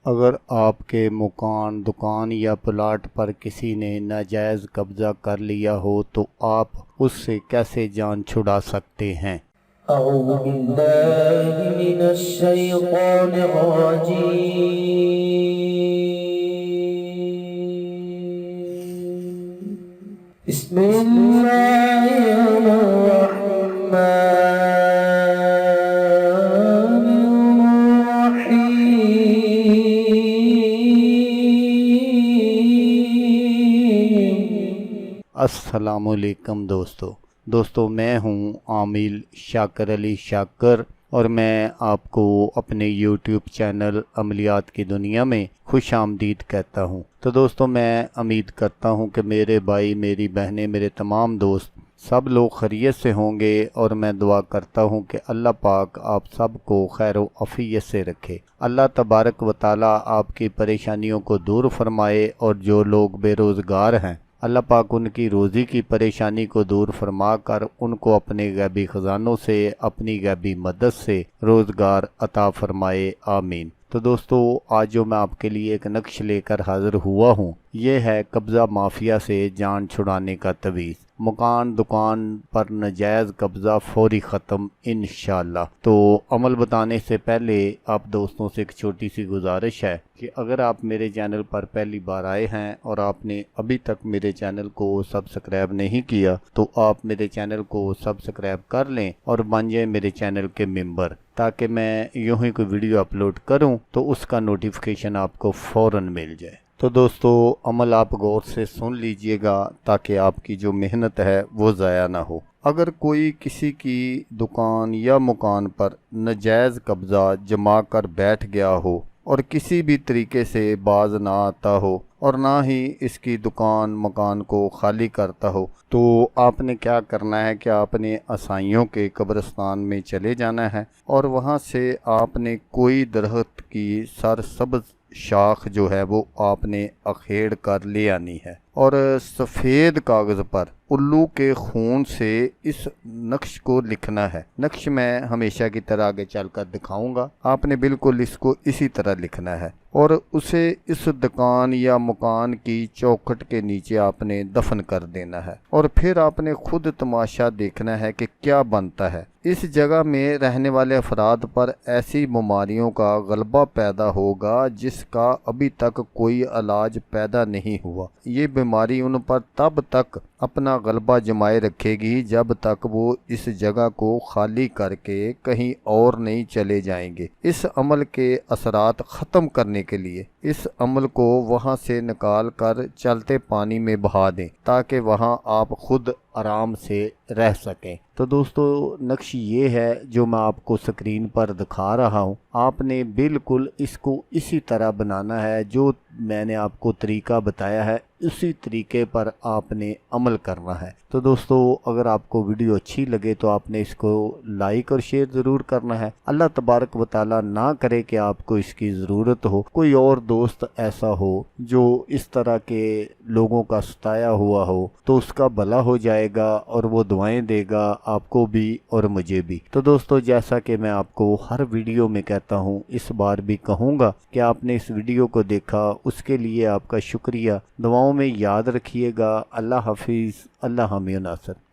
اگر آپ کے مکان، دکان یا پلاٹ پر کسی نے ناجائز قبضہ کر لیا ہو تو آپ اس سے کیسے جان چھڑا سکتے ہیں؟ اعوذ باللہ من الشیطان الرجیم، بسم اللہ الرحمن السلام علیکم دوستو میں ہوں عامل شاکر علی شاکر، اور میں آپ کو اپنے یوٹیوب چینل عملیات کی دنیا میں خوش آمدید کہتا ہوں۔ تو دوستو، میں امید کرتا ہوں کہ میرے بھائی، میری بہنیں، میرے تمام دوست سب لوگ خیریت سے ہوں گے، اور میں دعا کرتا ہوں کہ اللہ پاک آپ سب کو خیر و عافیت سے رکھے۔ اللہ تبارک و تعالی آپ کی پریشانیوں کو دور فرمائے، اور جو لوگ بے روزگار ہیں اللہ پاک ان کی روزی کی پریشانی کو دور فرما کر ان کو اپنے غیبی خزانوں سے، اپنی غیبی مدد سے روزگار عطا فرمائے، آمین۔ تو دوستو، آج جو میں آپ کے لیے ایک نقش لے کر حاضر ہوا ہوں، یہ ہے قبضہ مافیا سے جان چھڑانے کا تعویذ۔ مکان، دکان پر ناجائز قبضہ فوری ختم انشاءاللہ۔ تو عمل بتانے سے پہلے آپ دوستوں سے ایک چھوٹی سی گزارش ہے کہ اگر آپ میرے چینل پر پہلی بار آئے ہیں اور آپ نے ابھی تک میرے چینل کو سبسکرائب نہیں کیا تو آپ میرے چینل کو سبسکرائب کر لیں اور بن جائیں میرے چینل کے ممبر، تاکہ میں یوں ہی کوئی ویڈیو اپلوڈ کروں تو اس کا نوٹیفیکیشن آپ کو فوراً مل جائے۔ تو دوستو، عمل آپ غور سے سن لیجئے گا تاکہ آپ کی جو محنت ہے وہ ضائع نہ ہو۔ اگر کوئی کسی کی دکان یا مکان پر ناجائز قبضہ جما کر بیٹھ گیا ہو اور کسی بھی طریقے سے باز نہ آتا ہو اور نہ ہی اس کی دکان مکان کو خالی کرتا ہو، تو آپ نے کیا کرنا ہے کہ آپ نے عیسائیوں کے قبرستان میں چلے جانا ہے، اور وہاں سے آپ نے کوئی درخت کی سرسبز شاخ جو ہے وہ آپ نے اکھیڑ کر لے آنی ہے، اور سفید کاغذ پر الو کے خون سے اس نقش کو لکھنا ہے۔ نقش میں ہمیشہ کی طرح آگے چل کر دکھاؤں گا، آپ نے بالکل اس کو اسی طرح لکھنا ہے، اور اسے اس دکان یا مکان کی چوکھٹ کے نیچے آپ نے دفن کر دینا ہے، اور پھر آپ نے خود تماشا دیکھنا ہے کہ کیا بنتا ہے۔ اس جگہ میں رہنے والے افراد پر ایسی بیماریوں کا غلبہ پیدا ہوگا جس کا ابھی تک کوئی علاج پیدا نہیں ہوا۔ یہ بیماری ان پر تب تک اپنا غلبہ جمائے رکھے گی جب تک وہ اس جگہ کو خالی کر کے کہیں اور نہیں چلے جائیں گے۔ اس عمل کے اثرات ختم کرنے کے لیے اس عمل کو وہاں سے نکال کر چلتے پانی میں بہا دیں تاکہ وہاں آپ خود آرام سے رہ سکیں۔ تو دوستو، نقش یہ ہے جو میں آپ کو سکرین پر دکھا رہا ہوں، آپ نے بالکل اس کو اسی طرح بنانا ہے، جو میں نے آپ کو طریقہ بتایا ہے اسی طریقے پر آپ نے عمل کرنا ہے۔ تو دوستو، اگر آپ کو ویڈیو اچھی لگے تو آپ نے اس کو لائک اور شیئر ضرور کرنا ہے۔ اللہ تبارک و تعالی نہ کرے کہ آپ کو اس کی ضرورت ہو، کوئی اور دوست ایسا ہو جو اس طرح کے لوگوں کا ستایا ہوا ہو تو اس کا بھلا ہو جائے گا، اور وہ دعائیں دے گا آپ کو بھی اور مجھے بھی۔ تو دوستو، جیسا کہ میں آپ کو ہر ویڈیو میں کہتا ہوں، اس بار بھی کہوں گا کہ آپ نے اس ویڈیو کو دیکھا، اس کے لیے آپ کا شکریہ۔ دعاؤں میں یاد رکھیے گا۔ اللہ حافظ، اللہ حامی و ناصر۔